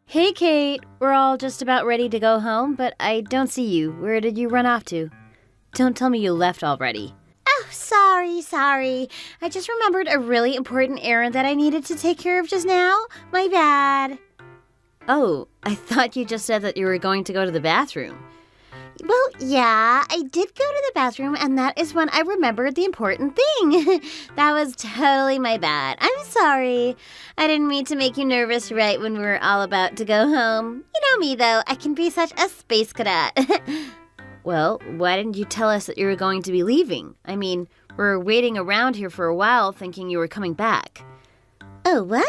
Hey, Kate. We're all just about ready to go home, but I don't see you. Where did you run off to? Don't tell me you left already. Oh, sorry. I just remembered a really important errand that I needed to take care of just now. My bad. Oh, I thought you just said that you were going to go to the bathroom. Well, yeah, I did go to the bathroom, and that is when I remembered the important thing. That was totally my bad. I'm sorry. I didn't mean to make you nervous right when we were all about to go home. You know me, though. I can be such a space cadet. Well, why didn't you tell us that you were going to be leaving? I mean, we're waiting around here for a while thinking you were coming back. Oh, what?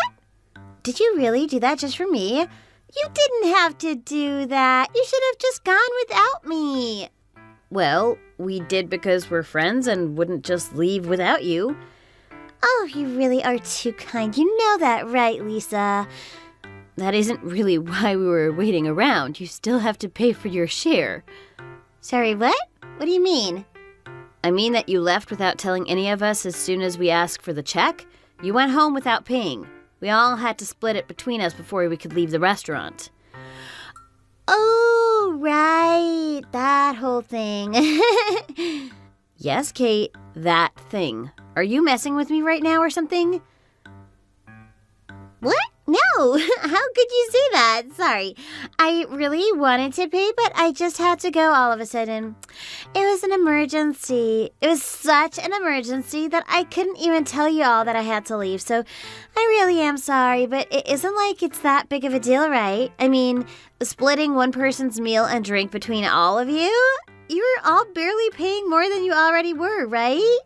Did you really do that just for me? You didn't have to do that. You should have just gone without me. Well, we did because we're friends and wouldn't just leave without you. Oh, you really are too kind. You know that, right, Lisa? That isn't really why we were waiting around. You still have to pay for your share. Sorry, what? What do you mean? I mean that you left without telling any of us as soon as we asked for the check. You went home without paying. We all had to split it between us before we could leave the restaurant. Oh, right. That whole thing. Yes, Kate, that thing. Are you messing with me right now or something? What? No. How could you say that? Sorry. I really wanted to pay, but I just had to go all of a sudden. It was an emergency. It was such an emergency that I couldn't even tell you all that I had to leave. So I really am sorry, but it isn't like it's that big of a deal, right? I mean, splitting one person's meal and drink between all of you? You were all barely paying more than you already were, right?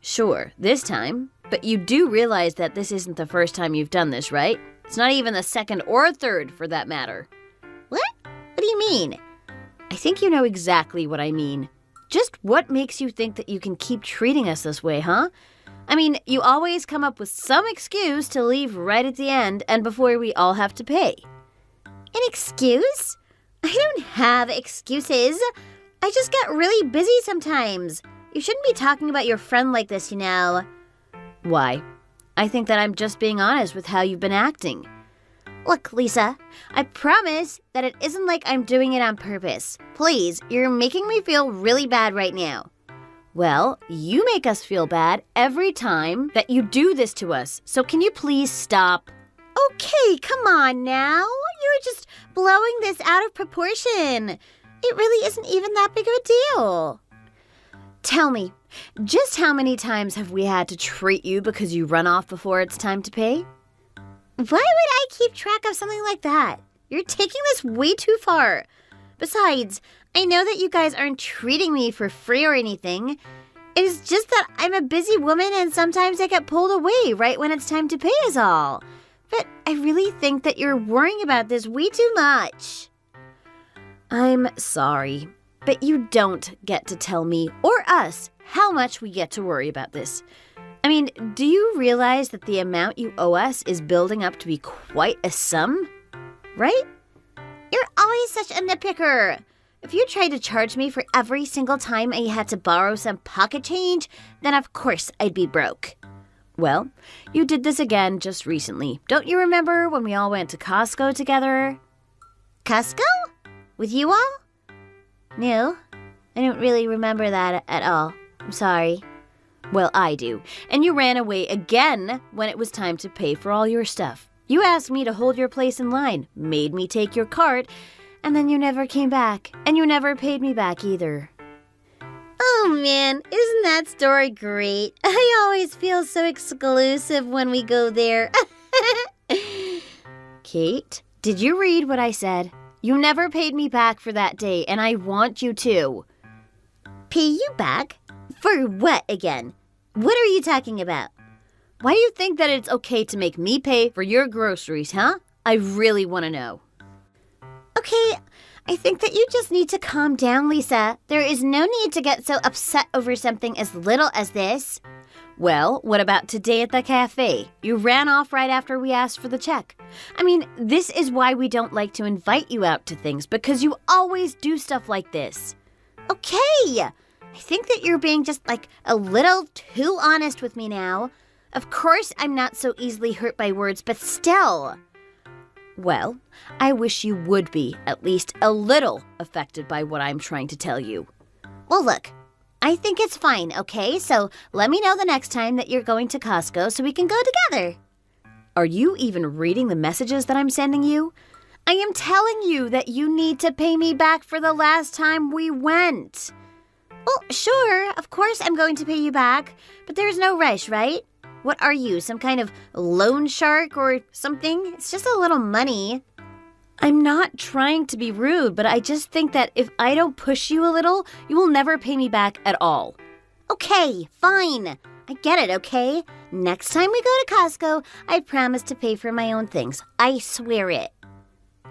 Sure, this time. But you do realize that this isn't the first time you've done this, right? It's not even the second or third, for that matter. What? What do you mean? I think you know exactly what I mean. Just what makes you think that you can keep treating us this way, huh? I mean, you always come up with some excuse to leave right at the end and before we all have to pay. An excuse? I don't have excuses. I just get really busy sometimes. You shouldn't be talking about your friend like this, you know. Why? I think that I'm just being honest with how you've been acting. Look, Lisa, I promise that it isn't like I'm doing it on purpose. Please, you're making me feel really bad right now. Well, you make us feel bad every time that you do this to us. So can you please stop? Okay, come on now. You're just blowing this out of proportion. It really isn't even that big of a deal. Tell me, just how many times have we had to treat you because you run off before it's time to pay? Why would I keep track of something like that? You're taking this way too far. Besides, I know that you guys aren't treating me for free or anything. It is just that I'm a busy woman and sometimes I get pulled away right when it's time to pay is all. But I really think that you're worrying about this way too much. I'm sorry, but you don't get to tell me or us how much we get to worry about this. I mean, do you realize that the amount you owe us is building up to be quite a sum? Right? You're always such a nitpicker. If you tried to charge me for every single time I had to borrow some pocket change, then of course I'd be broke. Well, you did this again just recently. Don't you remember when we all went to Costco together? Costco? With you all? No, I don't really remember that at all. I'm sorry. Well, I do. And you ran away again when it was time to pay for all your stuff. You asked me to hold your place in line, made me take your cart, and then you never came back. And you never paid me back either. Oh man, isn't that story great? I always feel so exclusive when we go there. Kate, did you read what I said? You never paid me back for that day, and I want you to. Pay you back? For what again? What are you talking about? Why do you think that it's okay to make me pay for your groceries, huh? I really want to know. Okay, I think that you just need to calm down, Lisa. There is no need to get so upset over something as little as this. Well, what about today at the cafe? You ran off right after we asked for the check. I mean, this is why we don't like to invite you out to things, because you always do stuff like this. Okay, I think that you're being just like a little too honest with me now. Of course I'm not so easily hurt by words, but still. Well, I wish you would be at least a little affected by what I'm trying to tell you. Well, look, I think it's fine, okay? So let me know the next time that you're going to Costco so we can go together. Are you even reading the messages that I'm sending you? I am telling you that you need to pay me back for the last time we went. Well, sure, of course I'm going to pay you back, but there's no rush, right? What are you, some kind of loan shark or something? It's just a little money. I'm not trying to be rude, but I just think that if I don't push you a little, you will never pay me back at all. Okay, fine. I get it, okay? Next time we go to Costco, I promise to pay for my own things. I swear it.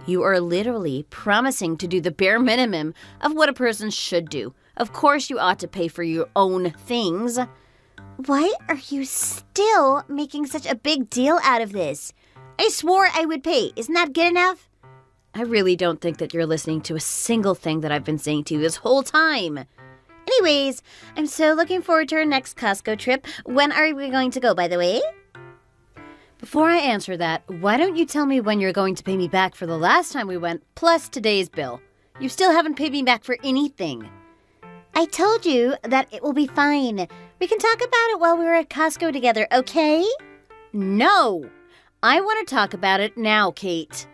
You are literally promising to do the bare minimum of what a person should do. Of course you ought to pay for your own things. Why are you still making such a big deal out of this? I swore I would pay. Isn't that good enough? I really don't think that you're listening to a single thing that I've been saying to you this whole time. Anyways, I'm so looking forward to our next Costco trip. When are we going to go, by the way? Before I answer that, why don't you tell me when you're going to pay me back for the last time we went, plus today's bill? You still haven't paid me back for anything. I told you that it will be fine. We can talk about it while we're at Costco together, okay? No! I want to talk about it now, Kate.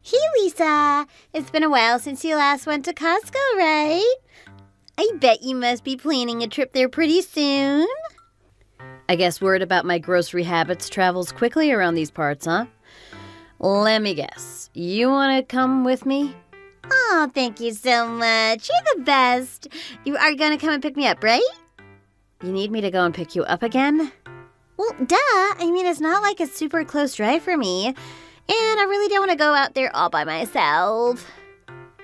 Hey, Lisa. It's been a while since you last went to Costco, right? I bet you must be planning a trip there pretty soon. I guess word about my grocery habits travels quickly around these parts, huh? Let me guess. You want to come with me? Oh, thank you so much. You're the best. You are going to come and pick me up, right? You need me to go and pick you up again? Well, duh. I mean, it's not like a super close drive for me. And I really don't want to go out there all by myself.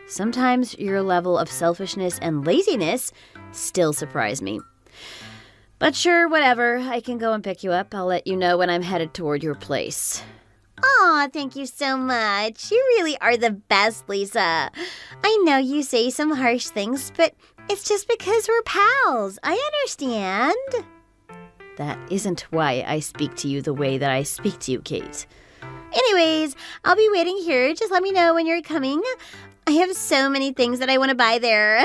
Sometimes your level of selfishness and laziness still surprise me. But sure, whatever. I can go and pick you up. I'll let you know when I'm headed toward your place. Aw, thank you so much. You really are the best, Lisa. I know you say some harsh things, but it's just because we're pals. I understand. That isn't why I speak to you the way that I speak to you, Kate. Anyways, I'll be waiting here. Just let me know when you're coming. I have so many things that I want to buy there.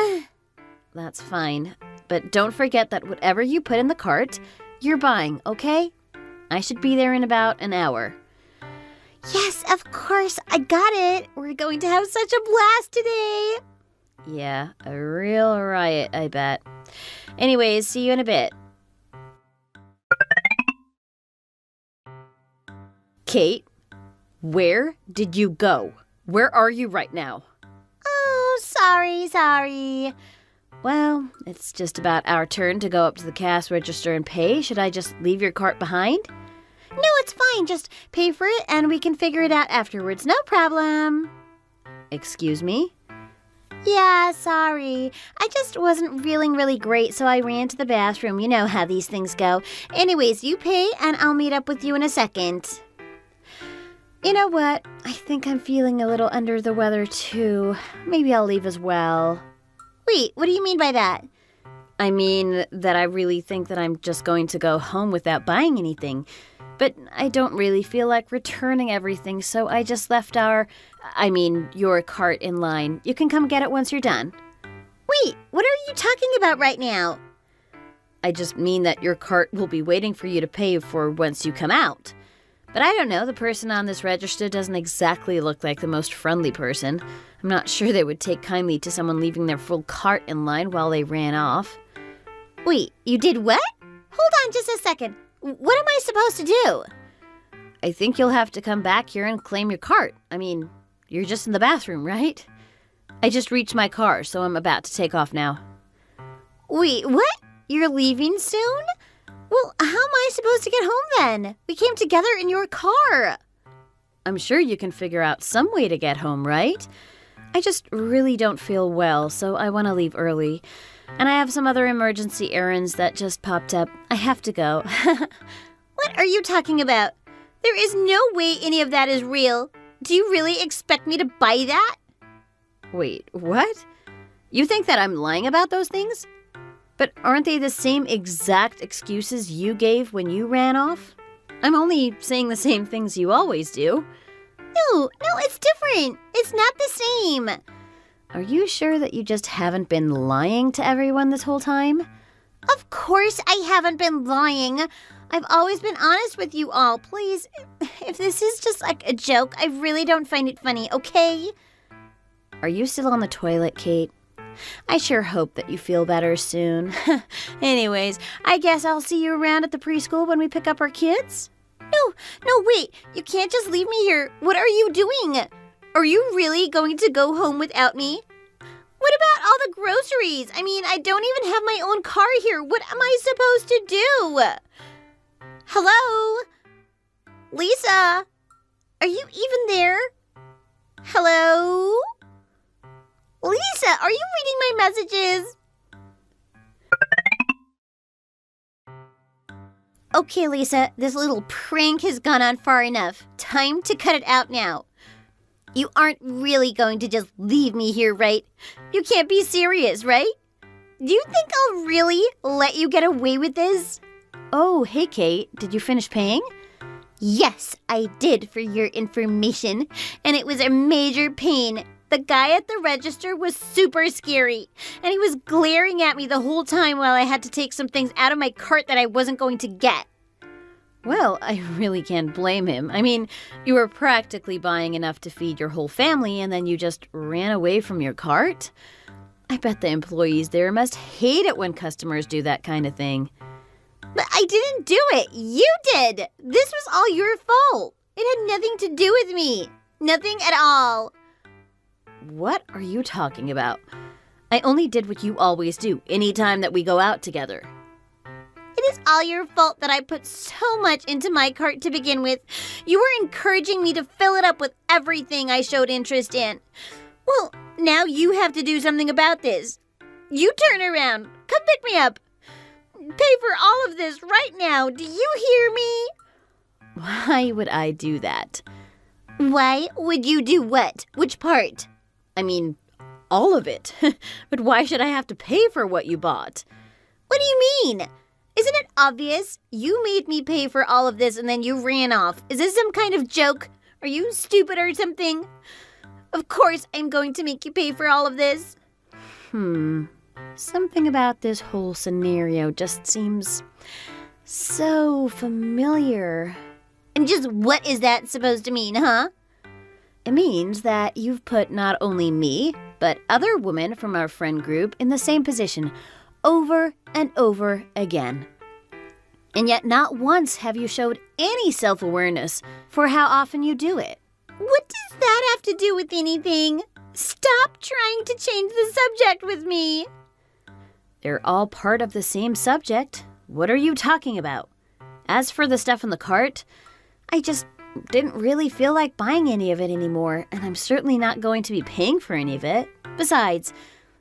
That's fine. But don't forget that whatever you put in the cart, you're buying, okay? I should be there in about an hour. Yes, of course. I got it. We're going to have such a blast today. Yeah, a real riot, I bet. Anyways, see you in a bit. Kate, where did you go? Where are you right now? Oh, sorry. Well, it's just about our turn to go up to the cash register and pay. Should I just leave your cart behind? No, it's fine. Just pay for it and we can figure it out afterwards. No problem. Excuse me? Yeah, sorry. I just wasn't feeling really great, so I ran to the bathroom. You know how these things go. Anyways, you pay and I'll meet up with you in a second. You know what? I think I'm feeling a little under the weather too. Maybe I'll leave as well. Wait, what do you mean by that? I mean that I really think that I'm just going to go home without buying anything. But I don't really feel like returning everything, so I just left your cart in line. You can come get it once you're done. Wait, what are you talking about right now? I just mean that your cart will be waiting for you to pay for once you come out. But I don't know, the person on this register doesn't exactly look like the most friendly person. I'm not sure they would take kindly to someone leaving their full cart in line while they ran off. Wait, you did what? Hold on just a second. What am I supposed to do? I think you'll have to come back here and claim your cart. I mean, you're just in the bathroom, right? I just reached my car, so I'm about to take off now. Wait, what? You're leaving soon? Well, how am I supposed to get home then? We came together in your car. I'm sure you can figure out some way to get home, right? I just really don't feel well, so I want to leave early. And I have some other emergency errands that just popped up. I have to go. What are you talking about? There is no way any of that is real. Do you really expect me to buy that? Wait, what? You think that I'm lying about those things? But aren't they the same exact excuses you gave when you ran off? I'm only saying the same things you always do. No, it's different. It's not the same. Are you sure that you just haven't been lying to everyone this whole time? Of course I haven't been lying. I've always been honest with you all. Please, if this is just like a joke, I really don't find it funny, okay? Are you still on the toilet, Kate? I sure hope that you feel better soon. Anyways, I guess I'll see you around at the preschool when we pick up our kids? No, wait. You can't just leave me here. What are you doing? Are you really going to go home without me? What about all the groceries? I mean, I don't even have my own car here. What am I supposed to do? Hello? Lisa? Are you even there? Hello? Lisa, are you reading my messages? Okay, Lisa, this little prank has gone on far enough. Time to cut it out now. You aren't really going to just leave me here, right? You can't be serious, right? Do you think I'll really let you get away with this? Oh, hey, Kate. Did you finish paying? Yes, I did, for your information. And it was a major pain. The guy at the register was super scary. And he was glaring at me the whole time while I had to take some things out of my cart that I wasn't going to get. Well, I really can't blame him. I mean, you were practically buying enough to feed your whole family and then you just ran away from your cart? I bet the employees there must hate it when customers do that kind of thing. But I didn't do it. You did. This was all your fault. It had nothing to do with me. Nothing at all. What are you talking about? I only did what you always do anytime that we go out together. It is all your fault that I put so much into my cart to begin with. You were encouraging me to fill it up with everything I showed interest in. Well, now you have to do something about this. You turn around. Come pick me up. Pay for all of this right now. Do you hear me? Why would I do that? Why would you do what? Which part? I mean, all of it. But why should I have to pay for what you bought? What do you mean? Isn't it obvious? You made me pay for all of this and then you ran off. Is this some kind of joke? Are you stupid or something? Of course I'm going to make you pay for all of this. Something about this whole scenario just seems so familiar. And just what is that supposed to mean, huh? It means that you've put not only me, but other women from our friend group in the same position over and over again. And yet not once have you showed any self-awareness for how often you do it. What does that have to do with anything? Stop trying to change the subject with me. They're all part of the same subject. What are you talking about? As for the stuff in the cart, I just didn't really feel like buying any of it anymore, and I'm certainly not going to be paying for any of it. Besides,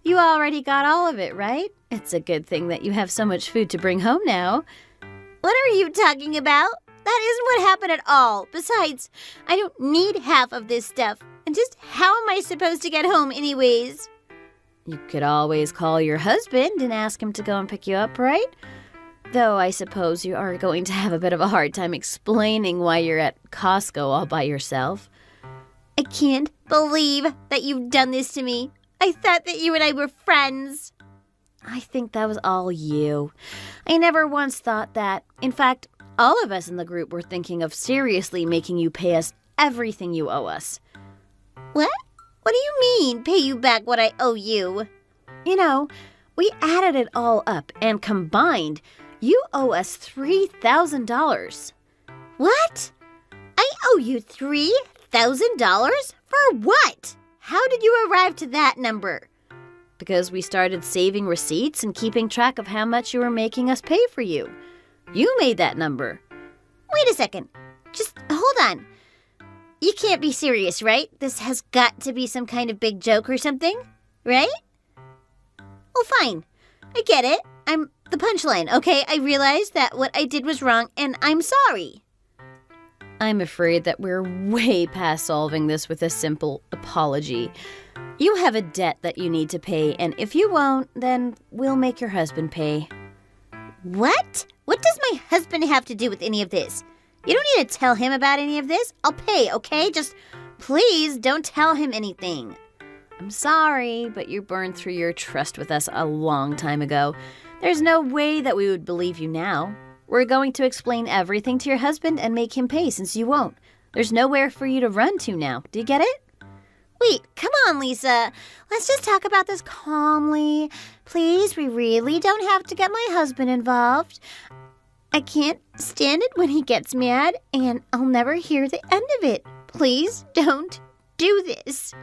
you already got all of it, right? It's a good thing that you have so much food to bring home now. What are you talking about? That isn't what happened at all. Besides, I don't need half of this stuff. And just how am I supposed to get home anyways? You could always call your husband and ask him to go and pick you up, right? Though I suppose you are going to have a bit of a hard time explaining why you're at Costco all by yourself. I can't believe that you've done this to me. I thought that you and I were friends. I think that was all you. I never once thought that. In fact, all of us in the group were thinking of seriously making you pay us everything you owe us. What? What do you mean, pay you back what I owe you? You know, we added it all up and combined, you owe us $3,000. What? I owe you $3,000? For what? How did you arrive to that number? Because we started saving receipts and keeping track of how much you were making us pay for you. You made that number. Wait a second. Just hold on. You can't be serious, right? This has got to be some kind of big joke or something, right? Well, fine. I get it. I'm the punchline, okay? I realized that what I did was wrong, and I'm sorry. I'm afraid that we're way past solving this with a simple apology. You have a debt that you need to pay, and if you won't, then we'll make your husband pay. What? What does my husband have to do with any of this? You don't need to tell him about any of this. I'll pay, okay? Just please don't tell him anything. I'm sorry, but you burned through your trust with us a long time ago. There's no way that we would believe you now. We're going to explain everything to your husband and make him pay since you won't. There's nowhere for you to run to now. Do you get it? Wait, come on, Lisa. Let's just talk about this calmly. Please, we really don't have to get my husband involved. I can't stand it when he gets mad, and I'll never hear the end of it. Please don't do this.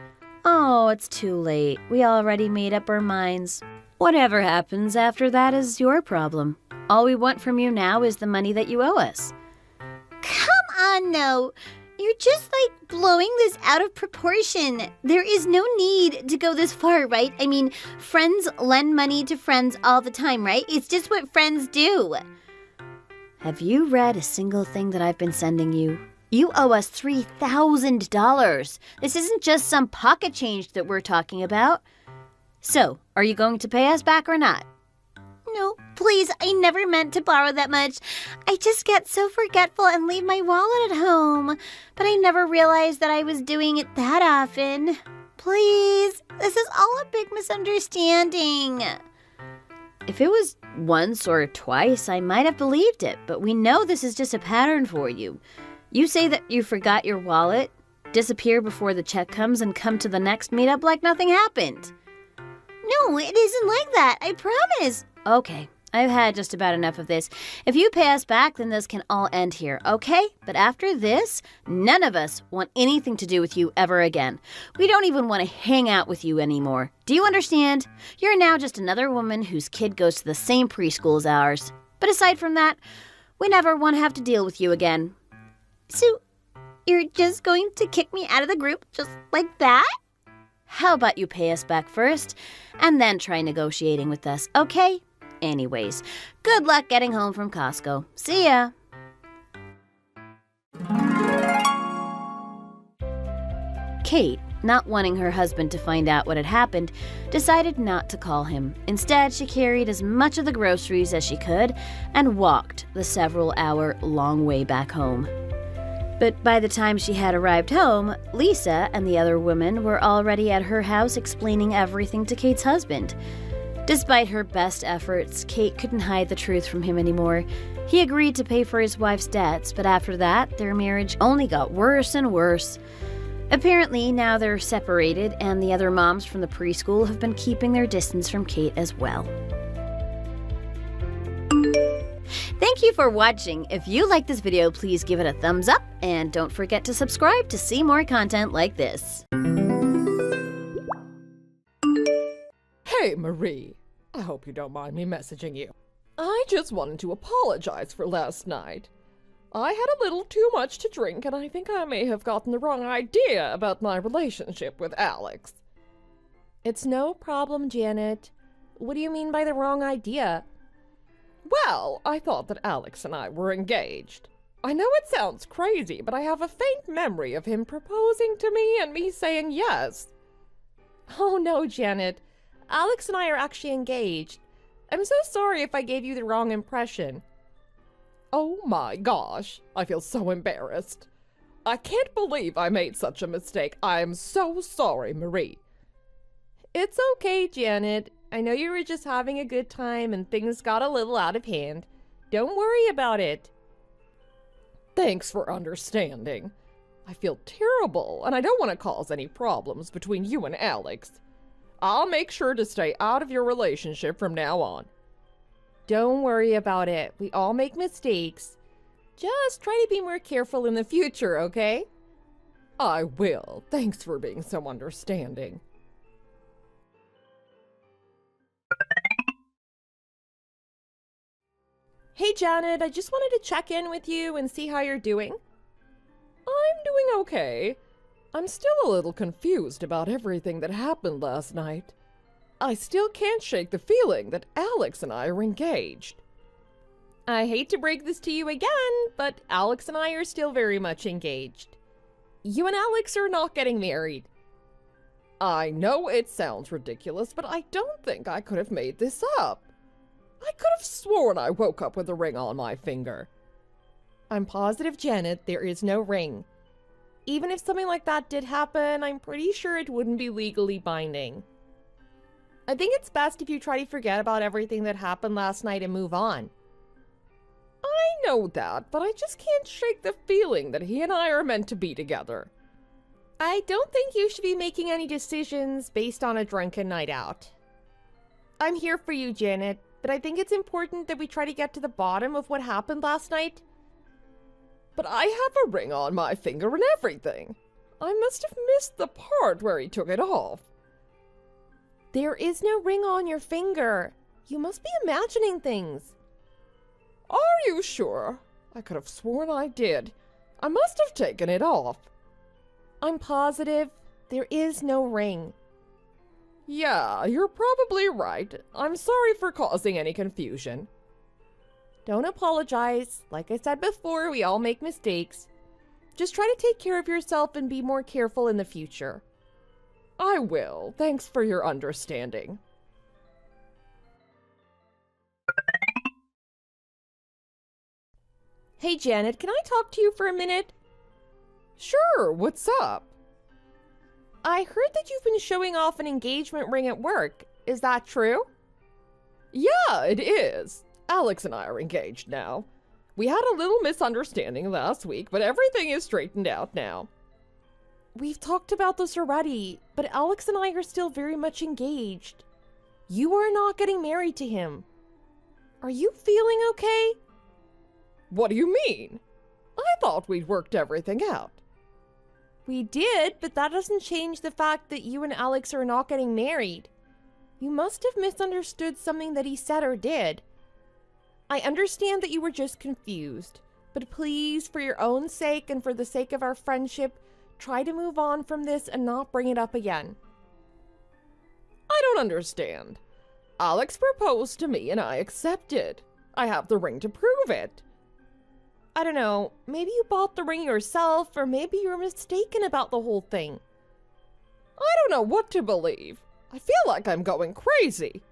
Oh, it's too late. We already made up our minds. Whatever happens after that is your problem. All we want from you now is the money that you owe us. Come on, no. You're just blowing this out of proportion. There is no need to go this far, right? I mean, friends lend money to friends all the time, right? It's just what friends do. Have you read a single thing that I've been sending you? You owe us $3,000. This isn't just some pocket change that we're talking about. So, are you going to pay us back or not? No, please, I never meant to borrow that much. I just get so forgetful and leave my wallet at home. But I never realized that I was doing it that often. Please, this is all a big misunderstanding. If it was once or twice, I might have believed it, but we know this is just a pattern for you. You say that you forgot your wallet, disappear before the check comes, and come to the next meetup like nothing happened. No, it isn't like that. I promise. Okay, I've had just about enough of this. If you pay us back, then this can all end here, okay? But after this, none of us want anything to do with you ever again. We don't even want to hang out with you anymore. Do you understand? You're now just another woman whose kid goes to the same preschool as ours. But aside from that, we never want to have to deal with you again. So, you're just going to kick me out of the group just like that? How about you pay us back first, and then try negotiating with us, okay? Anyways, good luck getting home from Costco. See ya! Kate, not wanting her husband to find out what had happened, decided not to call him. Instead, she carried as much of the groceries as she could and walked the several-hour long way back home. But by the time she had arrived home, Lisa and the other women were already at her house explaining everything to Kate's husband. Despite her best efforts, Kate couldn't hide the truth from him anymore. He agreed to pay for his wife's debts, but after that, their marriage only got worse and worse. Apparently, now they're separated, and the other moms from the preschool have been keeping their distance from Kate as well. Thank you for watching. If you like this video, please give it a thumbs up, and don't forget to subscribe to see more content like this. Hey, Marie. I hope you don't mind me messaging you. I just wanted to apologize for last night. I had a little too much to drink, and I think I may have gotten the wrong idea about my relationship with Alex. It's no problem, Janet. What do you mean by the wrong idea? Well, I thought that Alex and I were engaged. I know it sounds crazy, but I have a faint memory of him proposing to me and me saying yes. Oh no, Janet. Alex and I are actually engaged. I'm so sorry if I gave you the wrong impression. Oh my gosh, I feel so embarrassed. I can't believe I made such a mistake. I am so sorry, Marie. It's okay, Janet. I know you were just having a good time and things got a little out of hand. Don't worry about it. Thanks for understanding. I feel terrible, and I don't want to cause any problems between you and Alex. I'll make sure to stay out of your relationship from now on. Don't worry about it. We all make mistakes. Just try to be more careful in the future, okay? I will. Thanks for being so understanding. Hey, Janet, I just wanted to check in with you and see how you're doing. I'm doing okay. I'm still a little confused about everything that happened last night. I still can't shake the feeling that Alex and I are engaged. I hate to break this to you again, but Alex and I are still very much engaged. You and Alex are not getting married. I know it sounds ridiculous, but I don't think I could have made this up. I could have sworn I woke up with a ring on my finger. I'm positive, Janet, there is no ring. Even if something like that did happen, I'm pretty sure it wouldn't be legally binding. I think it's best if you try to forget about everything that happened last night and move on. I know that, but I just can't shake the feeling that he and I are meant to be together. I don't think you should be making any decisions based on a drunken night out. I'm here for you, Janet, but I think it's important that we try to get to the bottom of what happened last night. But I have a ring on my finger and everything. I must have missed the part where he took it off. There is no ring on your finger. You must be imagining things. Are you sure? I could have sworn I did. I must have taken it off. I'm positive there is no ring. Yeah, you're probably right. I'm sorry for causing any confusion. Don't apologize. Like I said before, we all make mistakes. Just try to take care of yourself and be more careful in the future. I will. Thanks for your understanding. Hey, Janet, can I talk to you for a minute? Sure, what's up? I heard that you've been showing off an engagement ring at work. Is that true? Yeah, it is. Alex and I are engaged now. We had a little misunderstanding last week, but everything is straightened out now. We've talked about this already, but Alex and I are still very much engaged. You are not getting married to him. Are you feeling okay? What do you mean? I thought we'd worked everything out. We did, but that doesn't change the fact that you and Alex are not getting married. You must have misunderstood something that he said or did. I understand that you were just confused, but please, for your own sake and for the sake of our friendship, try to move on from this and not bring it up again. I don't understand. Alex proposed to me and I accepted. I have the ring to prove it. I don't know, maybe you bought the ring yourself, or maybe you were mistaken about the whole thing. I don't know what to believe. I feel like I'm going crazy.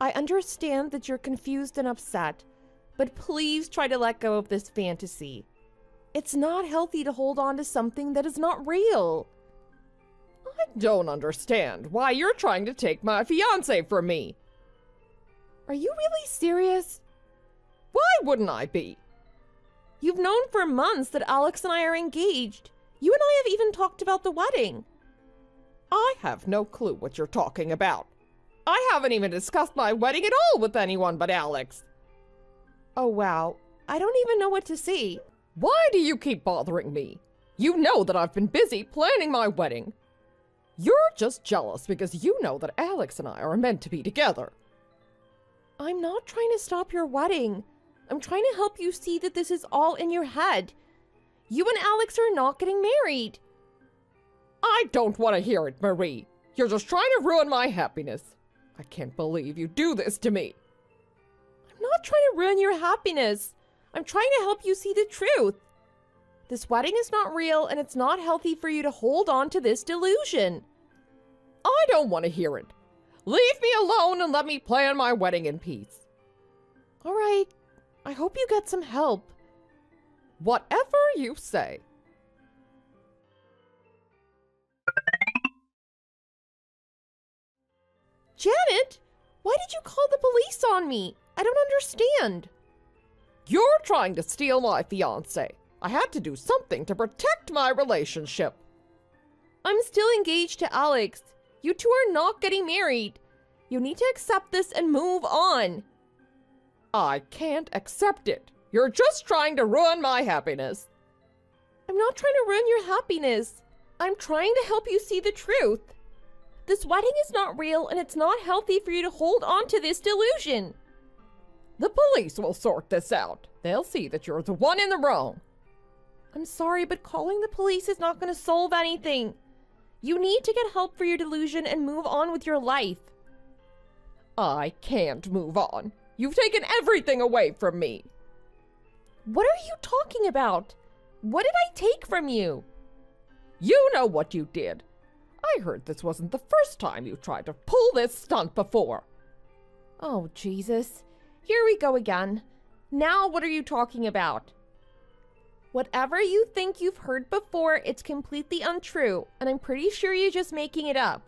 I understand that you're confused and upset, but please try to let go of this fantasy. It's not healthy to hold on to something that is not real. I don't understand why you're trying to take my fiancé from me. Are you really serious? Why wouldn't I be? You've known for months that Alex and I are engaged. You and I have even talked about the wedding. I have no clue what you're talking about. I haven't even discussed my wedding at all with anyone but Alex. Oh, wow. I don't even know what to say. Why do you keep bothering me? You know that I've been busy planning my wedding. You're just jealous because you know that Alex and I are meant to be together. I'm not trying to stop your wedding. I'm trying to help you see that this is all in your head. You and Alex are not getting married. I don't want to hear it, Marie. You're just trying to ruin my happiness. I can't believe you do this to me. I'm not trying to ruin your happiness. I'm trying to help you see the truth. This wedding is not real, and it's not healthy for you to hold on to this delusion. I don't want to hear it. Leave me alone and let me plan my wedding in peace. All right. I hope you get some help. Whatever you say. Janet, why did you call the police on me? I don't understand. You're trying to steal my fiancé. I had to do something to protect my relationship. I'm still engaged to Alex. You two are not getting married. You need to accept this and move on. I can't accept it. You're just trying to ruin my happiness. I'm not trying to ruin your happiness. I'm trying to help you see the truth. This wedding is not real, and it's not healthy for you to hold on to this delusion. The police will sort this out. They'll see that you're the one in the wrong. I'm sorry, but calling the police is not going to solve anything. You need to get help for your delusion and move on with your life. I can't move on. You've taken everything away from me. What are you talking about? What did I take from you? You know what you did. I heard this wasn't the first time you tried to pull this stunt before. Oh, Jesus. Here we go again. Now what are you talking about? Whatever you think you've heard before, it's completely untrue, and I'm pretty sure you're just making it up.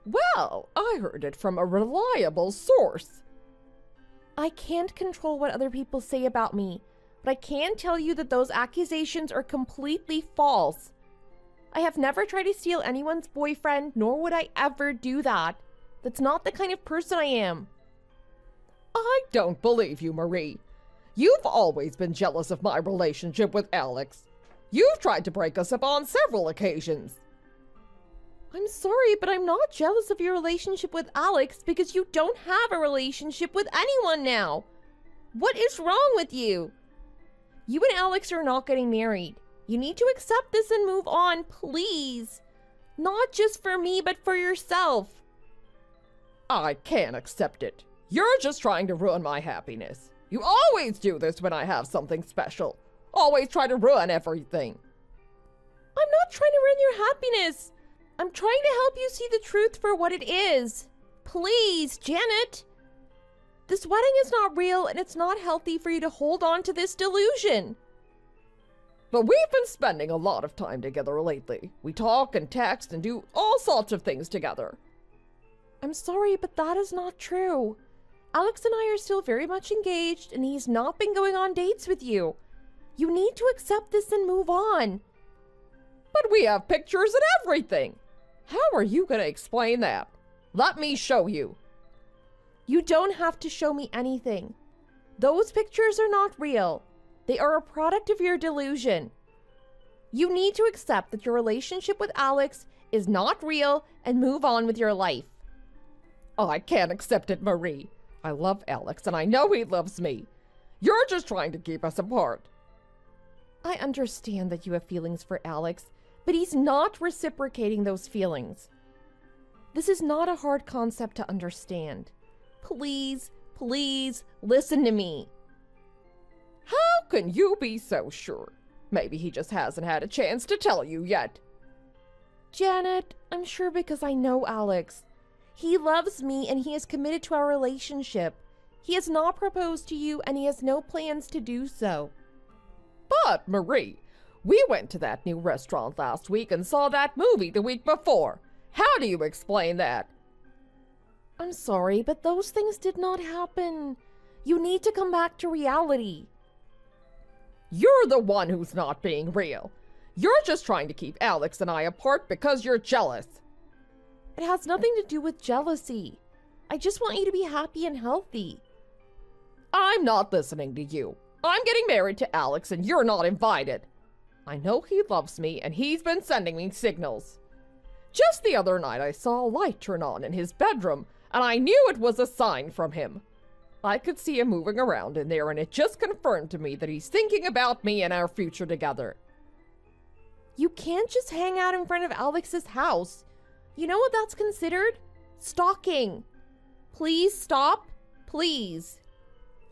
Well, I heard it from a reliable source. I can't control what other people say about me, but I can tell you that those accusations are completely false. I have never tried to steal anyone's boyfriend, nor would I ever do that. That's not the kind of person I am. I don't believe you, Marie. You've always been jealous of my relationship with Alex. You've tried to break us up on several occasions. I'm sorry, but I'm not jealous of your relationship with Alex because you don't have a relationship with anyone now. What is wrong with you? You and Alex are not getting married. You need to accept this and move on, please. Not just for me, but for yourself. I can't accept it. You're just trying to ruin my happiness. You always do this when I have something special. Always try to ruin everything. I'm not trying to ruin your happiness. I'm trying to help you see the truth for what it is. Please, Janet. This wedding is not real, and it's not healthy for you to hold on to this delusion. But we've been spending a lot of time together lately. We talk and text and do all sorts of things together. I'm sorry, but that is not true. Alex and I are still very much engaged, and he's not been going on dates with you. You need to accept this and move on. But we have pictures and everything. How are you going to explain that? Let me show you. You don't have to show me anything. Those pictures are not real. They are a product of your delusion. You need to accept that your relationship with Alex is not real and move on with your life. I can't accept it, Marie. I love Alex, and I know he loves me. You're just trying to keep us apart. I understand that you have feelings for Alex, but he's not reciprocating those feelings. This is not a hard concept to understand. Please, please, listen to me. How can you be so sure? Maybe he just hasn't had a chance to tell you yet. Janet, I'm sure because I know Alex. He loves me and he is committed to our relationship. He has not proposed to you and he has no plans to do so. But, Marie, we went to that new restaurant last week and saw that movie the week before. How do you explain that? I'm sorry, but those things did not happen. You need to come back to reality. You're the one who's not being real. You're just trying to keep Alex and I apart because you're jealous. It has nothing to do with jealousy. I just want you to be happy and healthy. I'm not listening to you. I'm getting married to Alex and you're not invited. I know he loves me and he's been sending me signals. Just the other night I saw a light turn on in his bedroom and I knew it was a sign from him. I could see him moving around in there and it just confirmed to me that he's thinking about me and our future together. You can't just hang out in front of Alex's house. You know what that's considered? Stalking. Please stop. Please.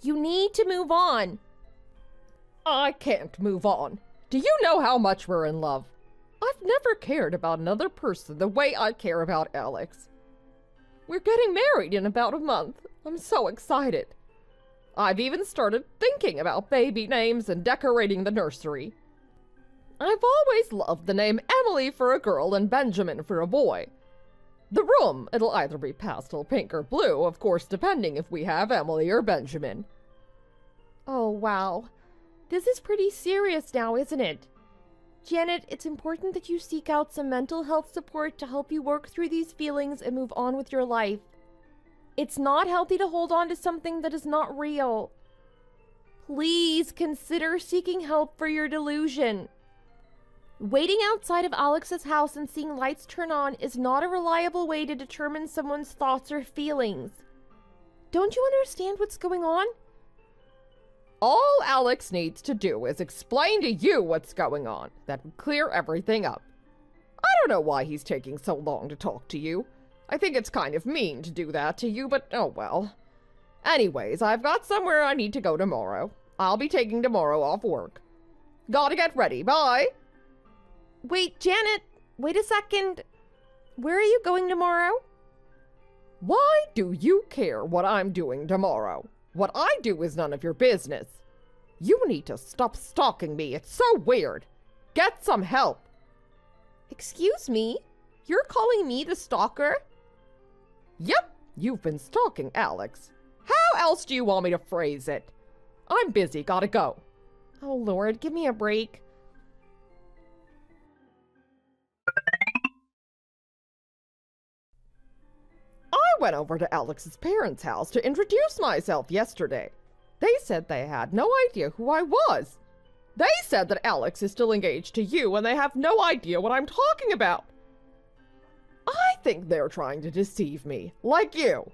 You need to move on. I can't move on. Do you know how much we're in love? I've never cared about another person the way I care about Alex. We're getting married in about a month. I'm so excited. I've even started thinking about baby names and decorating the nursery. I've always loved the name Emily for a girl and Benjamin for a boy. The room, it'll either be pastel pink or blue, of course, depending if we have Emily or Benjamin. Oh, wow. This is pretty serious now, isn't it? Janet, it's important that you seek out some mental health support to help you work through these feelings and move on with your life. It's not healthy to hold on to something that is not real. Please consider seeking help for your delusion. Waiting outside of Alex's house and seeing lights turn on is not a reliable way to determine someone's thoughts or feelings. Don't you understand what's going on? All Alex needs to do is explain to you what's going on. That would clear everything up. I don't know why he's taking so long to talk to you. I think it's kind of mean to do that to you, but oh well. Anyways, I've got somewhere I need to go tomorrow. I'll be taking tomorrow off work. Gotta get ready. Bye! Wait, Janet, wait a second. Where are you going tomorrow? Why do you care what I'm doing tomorrow? What I do is none of your business. You need to stop stalking me. It's so weird. Get some help. Excuse me? You're calling me the stalker? Yep, you've been stalking Alex. How else do you want me to phrase it? I'm busy, gotta go. Oh, Lord, give me a break. I went over to Alex's parents' house to introduce myself yesterday. They said they had no idea who I was. They said that Alex is still engaged to you and they have no idea what I'm talking about. I think they're trying to deceive me, like you.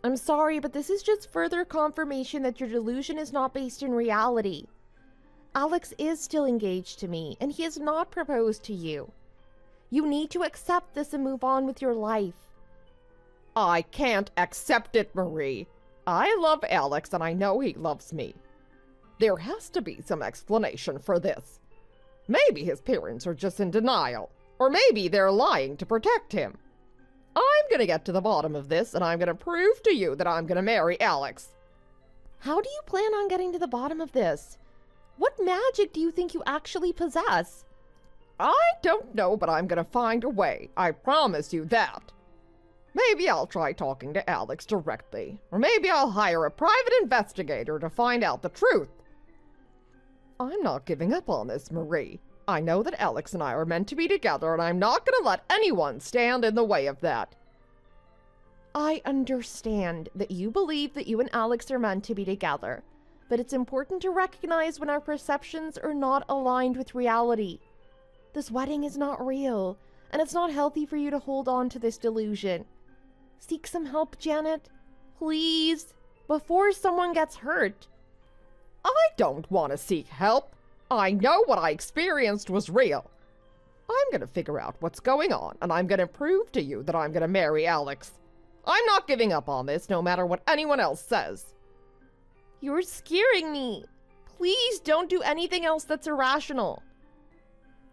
I'm sorry, but this is just further confirmation that your delusion is not based in reality. Alex is still engaged to me, and he has not proposed to you. You need to accept this and move on with your life. I can't accept it, Marie. I love Alex and I know he loves me. There has to be some explanation for this. Maybe his parents are just in denial, or maybe they're lying to protect him. I'm gonna get to the bottom of this and I'm gonna prove to you that I'm gonna marry Alex. How do you plan on getting to the bottom of this? What magic do you think you actually possess? I don't know, but I'm gonna find a way. I promise you that. Maybe I'll try talking to Alex directly, or maybe I'll hire a private investigator to find out the truth. I'm not giving up on this, Marie. I know that Alex and I are meant to be together, and I'm not gonna let anyone stand in the way of that. I understand that you believe that you and Alex are meant to be together, but it's important to recognize when our perceptions are not aligned with reality. This wedding is not real, and it's not healthy for you to hold on to this delusion. Seek some help, Janet. Please, before someone gets hurt. I don't want to seek help. I know what I experienced was real. I'm gonna figure out what's going on, and I'm gonna prove to you that I'm gonna marry Alex. I'm not giving up on this, no matter what anyone else says. You're scaring me. Please don't do anything else that's irrational.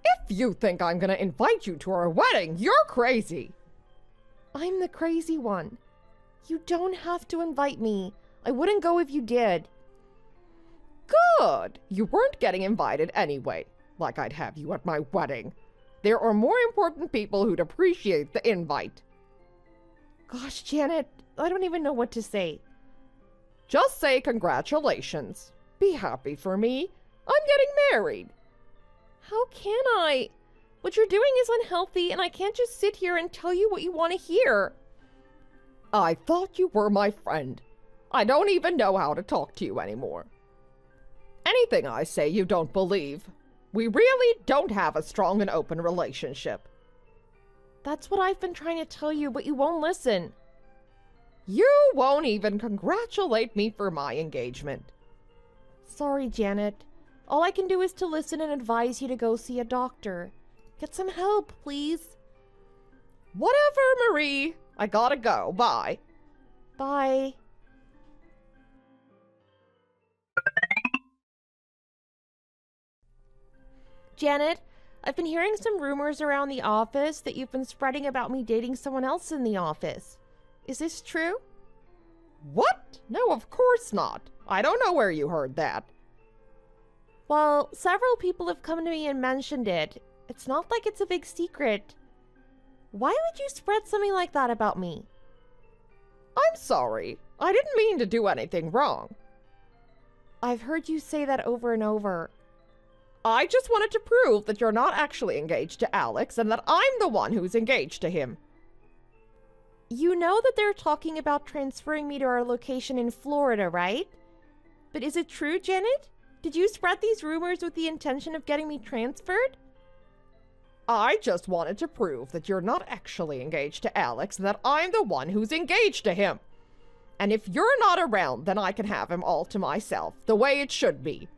If you think I'm gonna invite you to our wedding, you're crazy. I'm the crazy one. You don't have to invite me. I wouldn't go if you did. Good. You weren't getting invited anyway. Like I'd have you at my wedding. There are more important people who'd appreciate the invite. Gosh, Janet, I don't even know what to say. Just say congratulations. Be happy for me. I'm getting married. How can I? What you're doing is unhealthy, and I can't just sit here and tell you what you want to hear. I thought you were my friend. I don't even know how to talk to you anymore. Anything I say you don't believe. We really don't have a strong and open relationship. That's what I've been trying to tell you, but you won't listen. You won't even congratulate me for my engagement. Sorry, Janet. All I can do is to listen and advise you to go see a doctor. Get some help, please. Whatever, Marie. I gotta go. Bye. Bye. Janet, I've been hearing some rumors around the office that you've been spreading about me dating someone else in the office. Is this true? What? No, of course not. I don't know where you heard that. Well, several people have come to me and mentioned it. It's not like it's a big secret. Why would you spread something like that about me? I'm sorry. I didn't mean to do anything wrong. I've heard you say that over and over. I just wanted to prove that you're not actually engaged to Alex and that I'm the one who's engaged to him. You know that they're talking about transferring me to our location in Florida, right? But is it true, Janet? Did you spread these rumors with the intention of getting me transferred? I just wanted to prove that you're not actually engaged to Alex and that I'm the one who's engaged to him. And if you're not around, then I can have him all to myself, the way it should be.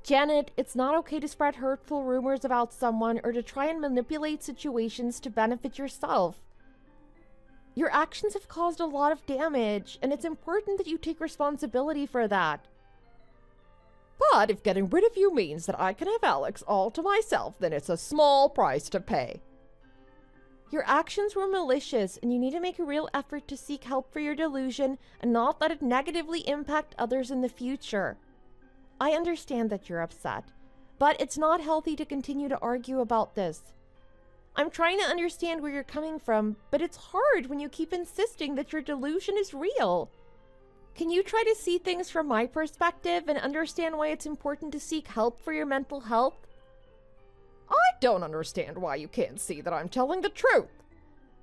Janet, it's not okay to spread hurtful rumors about someone or to try and manipulate situations to benefit yourself. Your actions have caused a lot of damage, and it's important that you take responsibility for that. But if getting rid of you means that I can have Alex all to myself, then it's a small price to pay. Your actions were malicious, and you need to make a real effort to seek help for your delusion and not let it negatively impact others in the future. I understand that you're upset, but it's not healthy to continue to argue about this. I'm trying to understand where you're coming from, but it's hard when you keep insisting that your delusion is real. Can you try to see things from my perspective and understand why it's important to seek help for your mental health? I don't understand why you can't see that I'm telling the truth.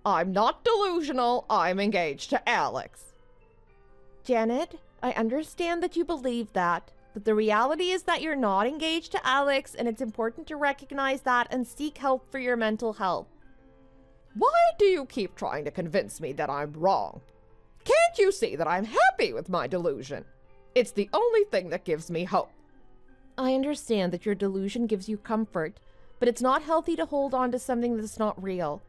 I'm not delusional. I'm engaged to Alex. Janet, I understand that you believe that, but the reality is that you're not engaged to Alex, and it's important to recognize that and seek help for your mental health. Why do you keep trying to convince me that I'm wrong? Can't you see that I'm happy with my delusion? It's the only thing that gives me hope. I understand that your delusion gives you comfort, but it's not healthy to hold on to something that's not real.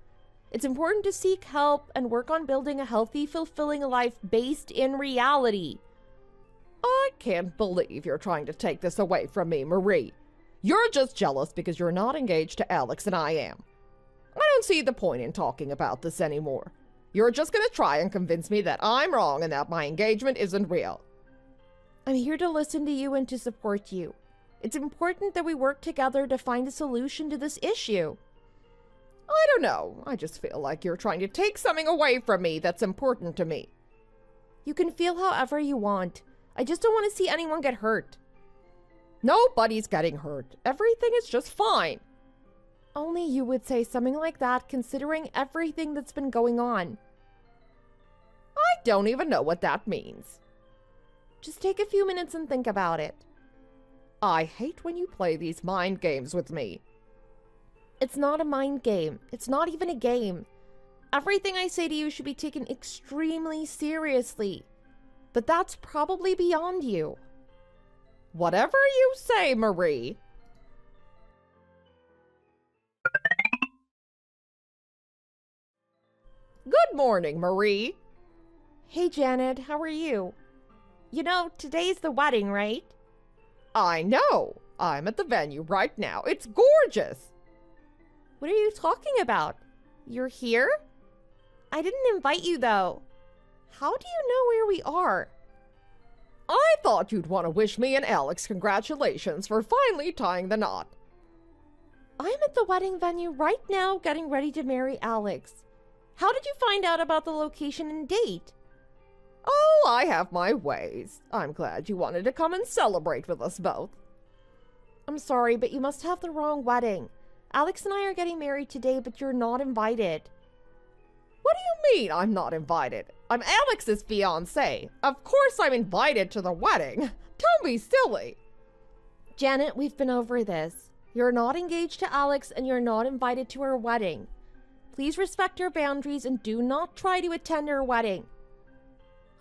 It's important to seek help and work on building a healthy, fulfilling life based in reality. I can't believe you're trying to take this away from me, Marie. You're just jealous because you're not engaged to Alex and I am. I don't see the point in talking about this anymore. You're just gonna try and convince me that I'm wrong and that my engagement isn't real. I'm here to listen to you and to support you. It's important that we work together to find a solution to this issue. I don't know. I just feel like you're trying to take something away from me that's important to me. You can feel however you want. I just don't want to see anyone get hurt. Nobody's getting hurt. Everything is just fine. Only you would say something like that considering everything that's been going on. I don't even know what that means. Just take a few minutes and think about it. I hate when you play these mind games with me. It's not a mind game. It's not even a game. Everything I say to you should be taken extremely seriously. But that's probably beyond you. Whatever you say, Marie. Good morning, Marie. Hey, Janet, how are you? You know, today's the wedding, right? I know. I'm at the venue right now. It's gorgeous. What are you talking about? You're here? I didn't invite you, though. How do you know where we are? I thought you'd want to wish me and Alex congratulations for finally tying the knot. I'm at the wedding venue right now getting ready to marry Alex. How did you find out about the location and date? Oh, I have my ways. I'm glad you wanted to come and celebrate with us both. I'm sorry, but you must have the wrong wedding. Alex and I are getting married today, but you're not invited. What do you mean I'm not invited? I'm Alex's fiancé. Of course I'm invited to the wedding. Don't be silly. Janet, we've been over this. You're not engaged to Alex and you're not invited to her wedding. Please respect her boundaries and do not try to attend her wedding.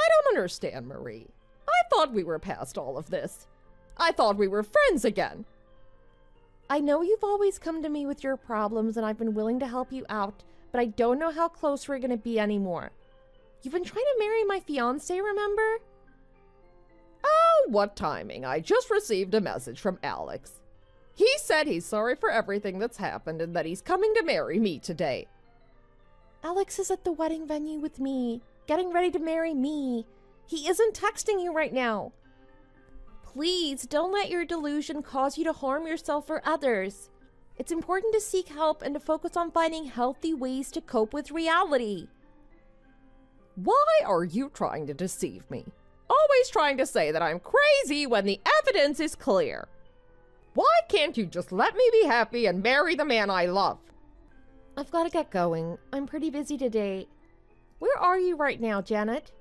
I don't understand, Marie. I thought we were past all of this. I thought we were friends again. I know you've always come to me with your problems and I've been willing to help you out, but I don't know how close we're going to be anymore. You've been trying to marry my fiancé, remember? Oh, what timing. I just received a message from Alex. He said he's sorry for everything that's happened and that he's coming to marry me today. Alex is at the wedding venue with me, getting ready to marry me. He isn't texting you right now. Please don't let your delusion cause you to harm yourself or others. It's important to seek help and to focus on finding healthy ways to cope with reality. Why are you trying to deceive me? Always trying to say that I'm crazy when the evidence is clear. Why can't you just let me be happy and marry the man I love? I've got to get going. I'm pretty busy today. Where are you right now, Janet?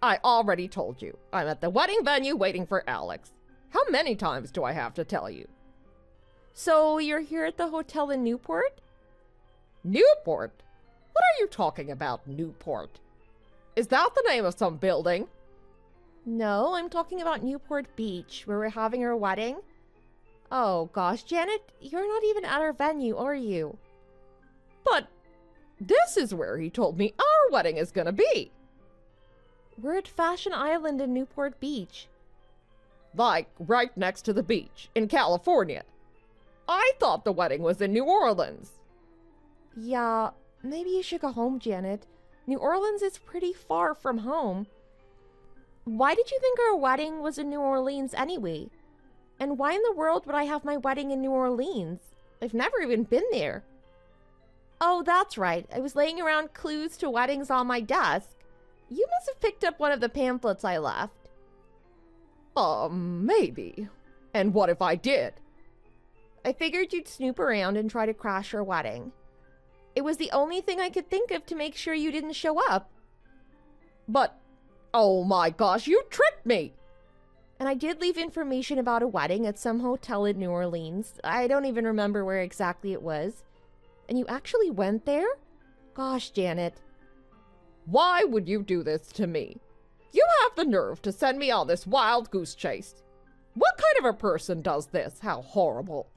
I already told you. I'm at the wedding venue waiting for Alex. How many times do I have to tell you? So you're here at the hotel in Newport? Newport? What are you talking about, Newport? Is that the name of some building? No, I'm talking about Newport Beach, where we're having our wedding. Oh gosh, Janet, you're not even at our venue, are you? But this is where he told me our wedding is gonna be. We're at Fashion Island in Newport Beach. Like, right next to the beach, in California. I thought the wedding was in New Orleans. Yeah, maybe you should go home, Janet. New Orleans is pretty far from home. Why did you think our wedding was in New Orleans anyway? And why in the world would I have my wedding in New Orleans? I've never even been there. Oh, that's right. I was laying around clues to weddings on my desk. You must have picked up one of the pamphlets I left. Maybe. And what if I did? I figured you'd snoop around and try to crash our wedding. It was the only thing I could think of to make sure you didn't show up. But, oh my gosh, you tricked me! And I did leave information about a wedding at some hotel in New Orleans. I don't even remember where exactly it was. And you actually went there? Gosh, Janet. Why would you do this to me? You have the nerve to send me on this wild goose chase. What kind of a person does this? How horrible.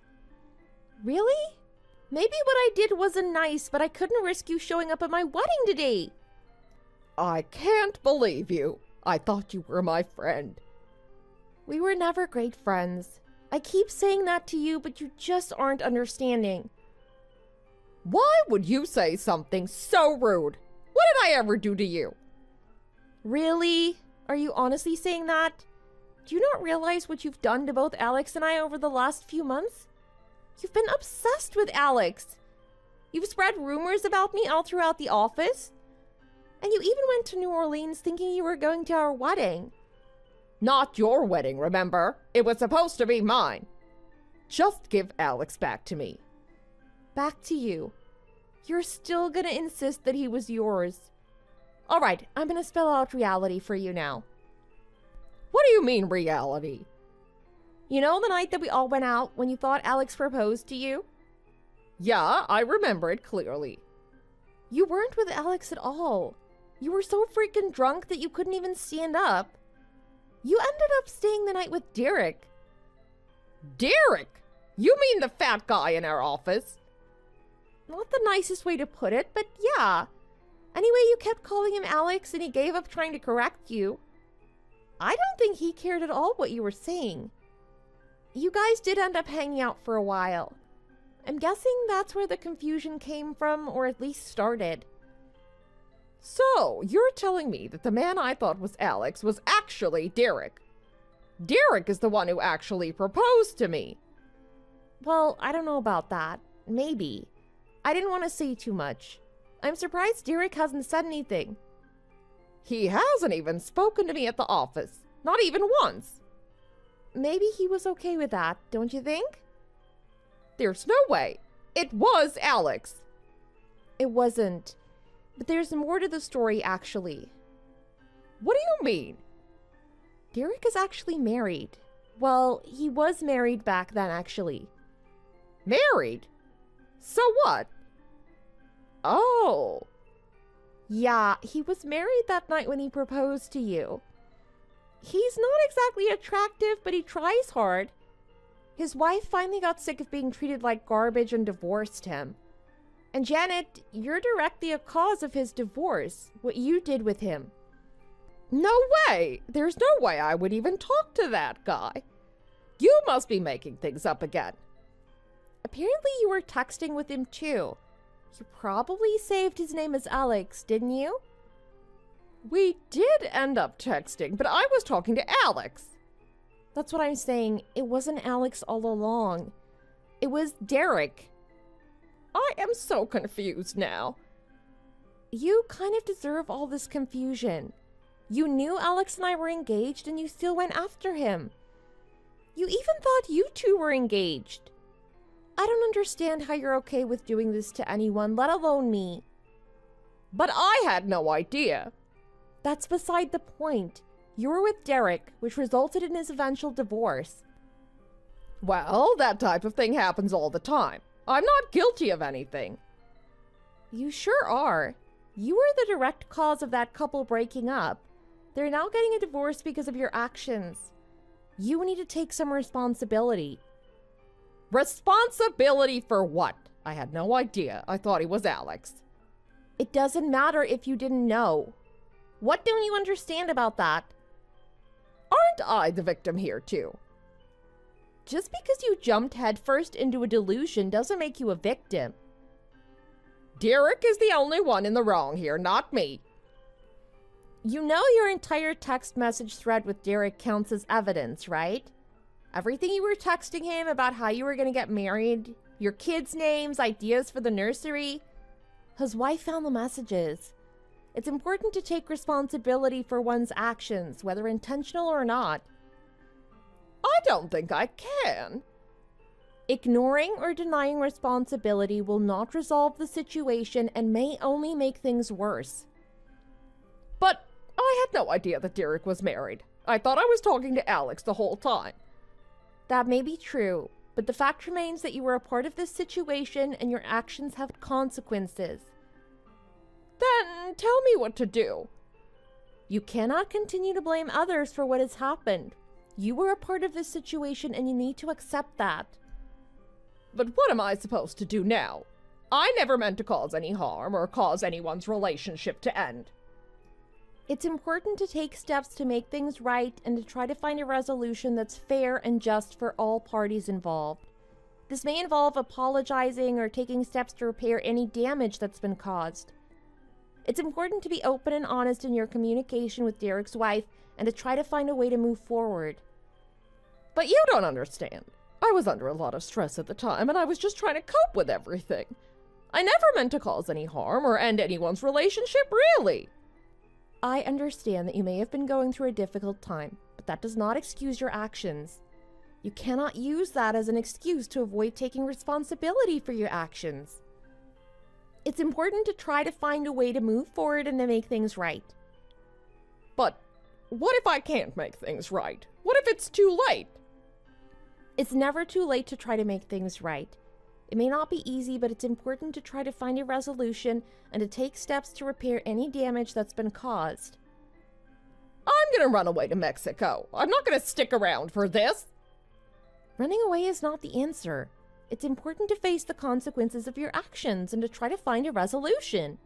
Really? Maybe what I did wasn't nice, but I couldn't risk you showing up at my wedding today. I can't believe you. I thought you were my friend. We were never great friends. I keep saying that to you, but you just aren't understanding. Why would you say something so rude? What did I ever do to you? Really? Are you honestly saying that? Do you not realize what you've done to both Alex and I over the last few months? You've been obsessed with Alex. You've spread rumors about me all throughout the office. And you even went to New Orleans thinking you were going to our wedding. Not your wedding, remember? It was supposed to be mine. Just give Alex back to me. Back to you. You're still gonna insist that he was yours. All right, I'm gonna spell out reality for you now. What do you mean, reality? You know the night that we all went out when you thought Alex proposed to you? Yeah, I remember it clearly. You weren't with Alex at all. You were so freaking drunk that you couldn't even stand up. You ended up staying the night with Derek. Derek? You mean the fat guy in our office? Not the nicest way to put it, but yeah. Anyway, you kept calling him Alex and he gave up trying to correct you. I don't think he cared at all what you were saying. You guys did end up hanging out for a while. I'm guessing that's where the confusion came from, or at least started. So, you're telling me that the man I thought was Alex was actually Derek. Derek is the one who actually proposed to me. Well, I don't know about that. Maybe. I didn't want to say too much. I'm surprised Derek hasn't said anything. He hasn't even spoken to me at the office. Not even once. Maybe he was okay with that, don't you think? There's no way. It was Alex. It wasn't. But there's more to the story, actually. What do you mean? Derek is actually married. Well, he was married back then, actually. Married? So what? Oh. Yeah, he was married that night when he proposed to you. He's not exactly attractive, but he tries hard. His wife finally got sick of being treated like garbage and divorced him. And Janet, you're directly a cause of his divorce, what you did with him. No way! There's no way I would even talk to that guy. You must be making things up again. Apparently you were texting with him too. You probably saved his name as Alex, didn't you? We did end up texting, but I was talking to Alex. That's what I'm saying. It wasn't Alex all along. It was Derek. I am so confused now. You kind of deserve all this confusion. You knew Alex and I were engaged and you still went after him. You even thought you two were engaged. I don't understand how you're okay with doing this to anyone, let alone me. But I had no idea. That's beside the point. You were with Derek, which resulted in his eventual divorce. Well, that type of thing happens all the time. I'm not guilty of anything. You sure are. You were the direct cause of that couple breaking up. They're now getting a divorce because of your actions. You need to take some responsibility. Responsibility for what? I had no idea. I thought he was Alex. It doesn't matter if you didn't know. What don't you understand about that? Aren't I the victim here too? Just because you jumped headfirst into a delusion doesn't make you a victim. Derek is the only one in the wrong here, not me. You know your entire text message thread with Derek counts as evidence, right? Everything you were texting him about how you were going to get married, your kids' names, ideas for the nursery. His wife found the messages. It's important to take responsibility for one's actions, whether intentional or not. I don't think I can. Ignoring or denying responsibility will not resolve the situation and may only make things worse. But I had no idea that Derek was married. I thought I was talking to Alex the whole time. That may be true, but the fact remains that you were a part of this situation and your actions have consequences. Then tell me what to do. You cannot continue to blame others for what has happened. You were a part of this situation and you need to accept that. But what am I supposed to do now? I never meant to cause any harm or cause anyone's relationship to end. It's important to take steps to make things right and to try to find a resolution that's fair and just for all parties involved. This may involve apologizing or taking steps to repair any damage that's been caused. It's important to be open and honest in your communication with Derek's wife and to try to find a way to move forward. But you don't understand. I was under a lot of stress at the time and I was just trying to cope with everything. I never meant to cause any harm or end anyone's relationship, really. I understand that you may have been going through a difficult time, but that does not excuse your actions. You cannot use that as an excuse to avoid taking responsibility for your actions. It's important to try to find a way to move forward and to make things right. But what if I can't make things right? What if it's too late? It's never too late to try to make things right. It may not be easy, but it's important to try to find a resolution and to take steps to repair any damage that's been caused. I'm gonna run away to Mexico. I'm not gonna stick around for this. Running away is not the answer. It's important to face the consequences of your actions and to try to find a resolution.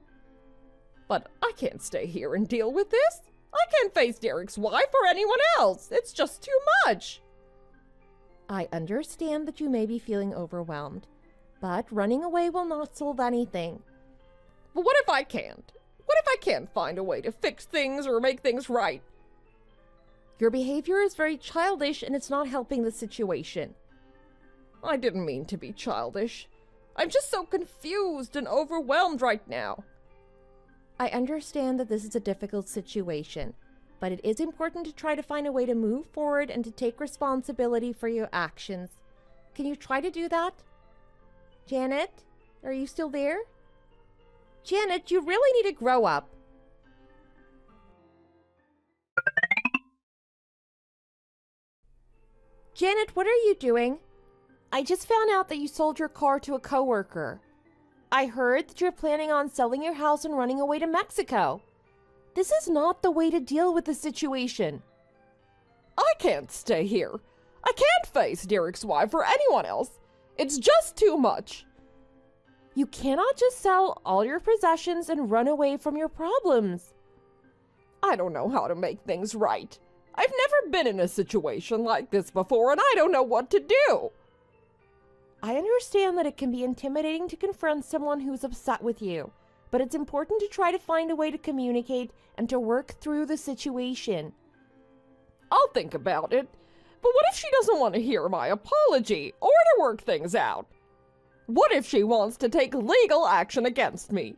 But I can't stay here and deal with this. I can't face Derek's wife or anyone else. It's just too much. I understand that you may be feeling overwhelmed, but running away will not solve anything. But what if I can't? What if I can't find a way to fix things or make things right? Your behavior is very childish and it's not helping the situation. I didn't mean to be childish. I'm just so confused and overwhelmed right now. I understand that this is a difficult situation, but it is important to try to find a way to move forward and to take responsibility for your actions. Can you try to do that? Janet, are you still there? Janet, you really need to grow up. Janet, what are you doing? I just found out that you sold your car to a coworker. I heard that you're planning on selling your house and running away to Mexico. This is not the way to deal with the situation. I can't stay here. I can't face Derek's wife or anyone else. It's just too much. You cannot just sell all your possessions and run away from your problems. I don't know how to make things right. I've never been in a situation like this before, and I don't know what to do. I understand that it can be intimidating to confront someone who's upset with you, but it's important to try to find a way to communicate and to work through the situation. I'll think about it. But what if she doesn't want to hear my apology or to work things out? What if she wants to take legal action against me?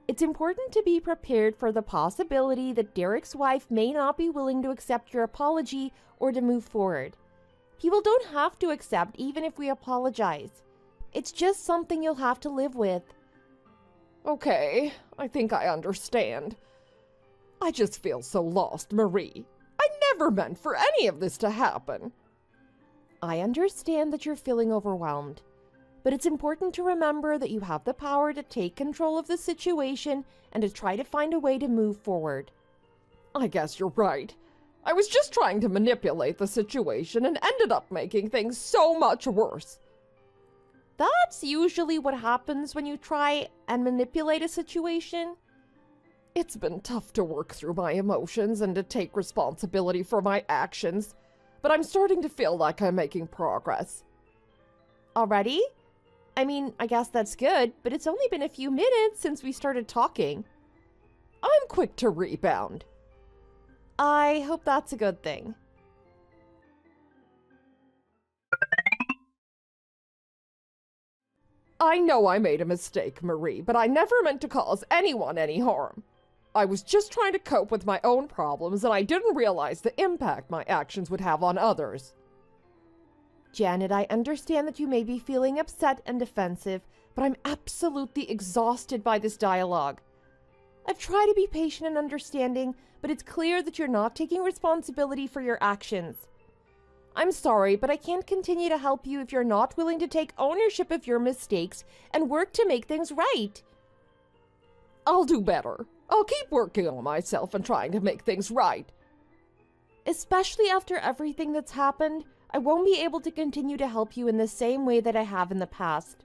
It's important to be prepared for the possibility that Derek's wife may not be willing to accept your apology or to move forward. People don't have to accept even if we apologize. It's just something you'll have to live with. Okay, I think I understand. I just feel so lost, Marie. I never meant for any of this to happen. I understand that you're feeling overwhelmed, but it's important to remember that you have the power to take control of the situation and to try to find a way to move forward. I guess you're right. I was just trying to manipulate the situation and ended up making things so much worse. That's usually what happens when you try and manipulate a situation. It's been tough to work through my emotions and to take responsibility for my actions, but I'm starting to feel like I'm making progress. Already? I mean, I guess that's good, but it's only been a few minutes since we started talking. I'm quick to rebound. I hope that's a good thing. I know I made a mistake, Marie, but I never meant to cause anyone any harm. I was just trying to cope with my own problems, and I didn't realize the impact my actions would have on others. Janet, I understand that you may be feeling upset and defensive, but I'm absolutely exhausted by this dialogue. I've tried to be patient and understanding, but it's clear that you're not taking responsibility for your actions. I'm sorry, but I can't continue to help you if you're not willing to take ownership of your mistakes and work to make things right. I'll do better. I'll keep working on myself and trying to make things right. Especially after everything that's happened, I won't be able to continue to help you in the same way that I have in the past.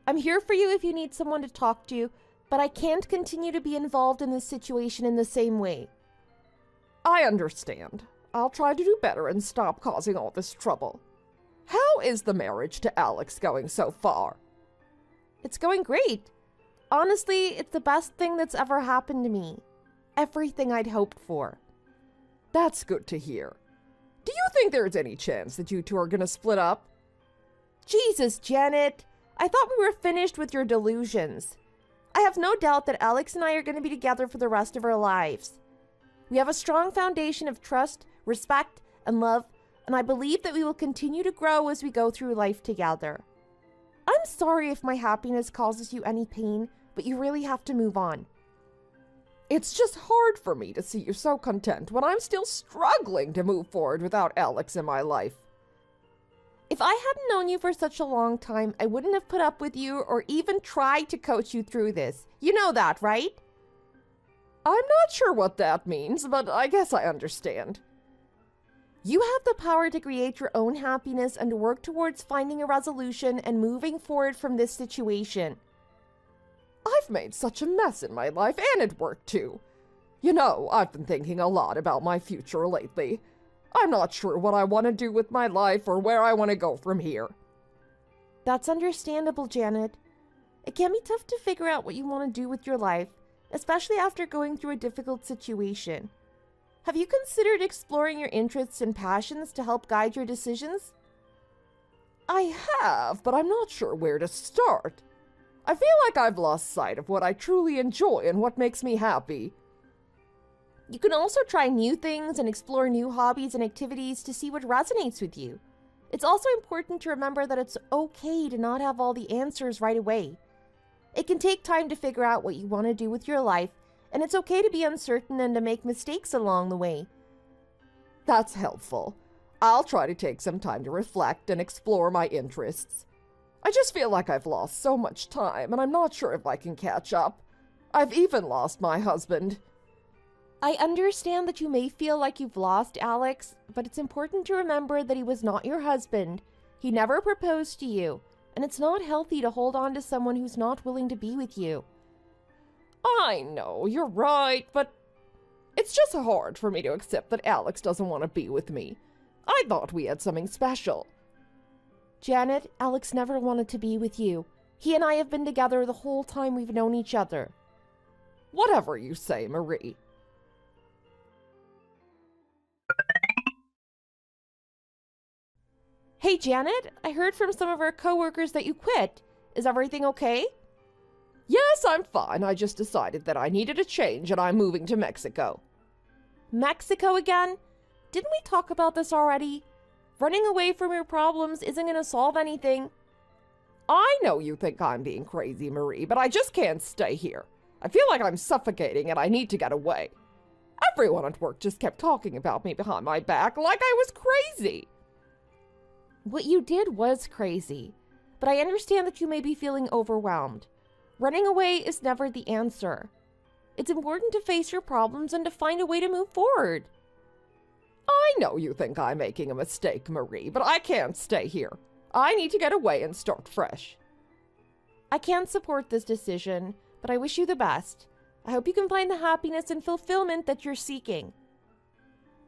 I'm here for you if you need someone to talk to, but I can't continue to be involved in this situation in the same way. I understand. I'll try to do better and stop causing all this trouble. How is the marriage to Alex going so far? It's going great. Honestly, it's the best thing that's ever happened to me. Everything I'd hoped for. That's good to hear. Do you think there's any chance that you two are gonna split up? Jesus, Janet. I thought we were finished with your delusions. I have no doubt that Alex and I are going to be together for the rest of our lives. We have a strong foundation of trust, respect, and love, and I believe that we will continue to grow as we go through life together. I'm sorry if my happiness causes you any pain, but you really have to move on. It's just hard for me to see you so content when I'm still struggling to move forward without Alex in my life. If I hadn't known you for such a long time, I wouldn't have put up with you or even tried to coach you through this. You know that, right? I'm not sure what that means, but I guess I understand. You have the power to create your own happiness and to work towards finding a resolution and moving forward from this situation. I've made such a mess in my life and at work too. You know, I've been thinking a lot about my future lately. I'm not sure what I want to do with my life or where I want to go from here. That's understandable, Janet. It can be tough to figure out what you want to do with your life, especially after going through a difficult situation. Have you considered exploring your interests and passions to help guide your decisions? I have, but I'm not sure where to start. I feel like I've lost sight of what I truly enjoy and what makes me happy. You can also try new things and explore new hobbies and activities to see what resonates with you. It's also important to remember that it's okay to not have all the answers right away. It can take time to figure out what you want to do with your life, and it's okay to be uncertain and to make mistakes along the way. That's helpful. I'll try to take some time to reflect and explore my interests. I just feel like I've lost so much time, and I'm not sure if I can catch up. I've even lost my husband. I understand that you may feel like you've lost Alex, but it's important to remember that he was not your husband. He never proposed to you, and it's not healthy to hold on to someone who's not willing to be with you. I know, you're right, but it's just hard for me to accept that Alex doesn't want to be with me. I thought we had something special. Janet, Alex never wanted to be with you. He and I have been together the whole time we've known each other. Whatever you say, Marie. Hey, Janet, I heard from some of our coworkers that you quit. Is everything okay? Yes, I'm fine. I just decided that I needed a change and I'm moving to Mexico. Mexico again? Didn't we talk about this already? Running away from your problems isn't going to solve anything. I know you think I'm being crazy, Marie, but I just can't stay here. I feel like I'm suffocating and I need to get away. Everyone at work just kept talking about me behind my back like I was crazy. What you did was crazy, but I understand that you may be feeling overwhelmed. Running away is never the answer. It's important to face your problems and to find a way to move forward. I know you think I'm making a mistake, Marie, but I can't stay here. I need to get away and start fresh. I can't support this decision, but I wish you the best. I hope you can find the happiness and fulfillment that you're seeking.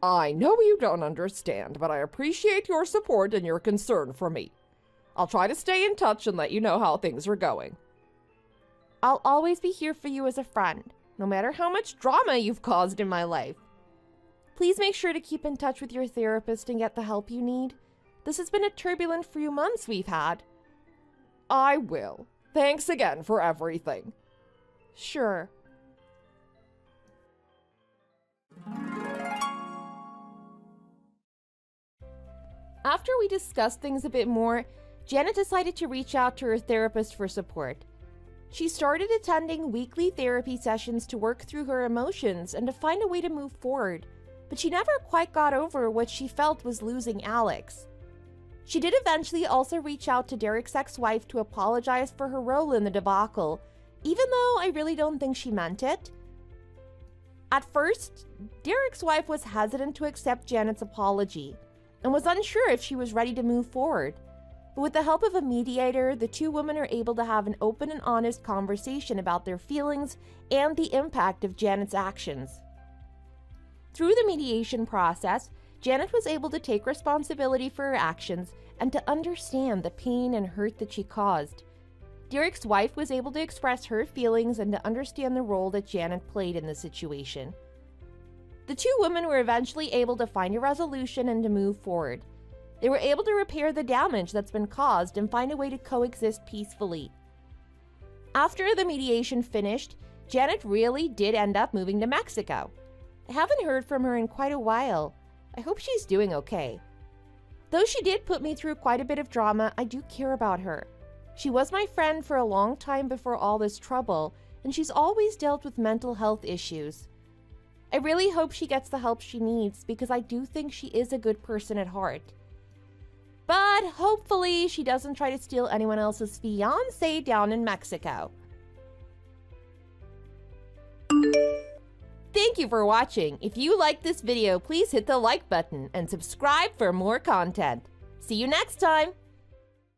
I know you don't understand, but I appreciate your support and your concern for me. I'll try to stay in touch and let you know how things are going. I'll always be here for you as a friend. no matter how much drama you've caused in my life. Please make sure to keep in touch with your therapist and get the help you need. This has been a turbulent few months we've had. I will. Thanks again for everything. Sure. After we discussed things a bit more, Janet decided to reach out to her therapist for support. She started attending weekly therapy sessions to work through her emotions and to find a way to move forward, but she never quite got over what she felt was losing Alex. She did eventually also reach out to Derek's ex-wife to apologize for her role in the debacle, even though I really don't think she meant it. At first, Derek's wife was hesitant to accept Janet's apology and was unsure if she was ready to move forward. But with the help of a mediator, the two women are able to have an open and honest conversation about their feelings and the impact of Janet's actions. Through the mediation process, Janet was able to take responsibility for her actions and to understand the pain and hurt that she caused. Derek's wife was able to express her feelings and to understand the role that Janet played in the situation. The two women were eventually able to find a resolution and to move forward. They were able to repair the damage that's been caused and find a way to coexist peacefully. After the mediation finished, Janet really did end up moving to Mexico. I haven't heard from her in quite a while. I hope she's doing okay. Though she did put me through quite a bit of drama, I do care about her. She was my friend for a long time before all this trouble, and she's always dealt with mental health issues. I really hope she gets the help she needs because I do think she is a good person at heart. But hopefully she doesn't try to steal anyone else's fiancé down in Mexico. Thank you for watching. If you liked this video, please hit the like button and subscribe for more content. See you next time!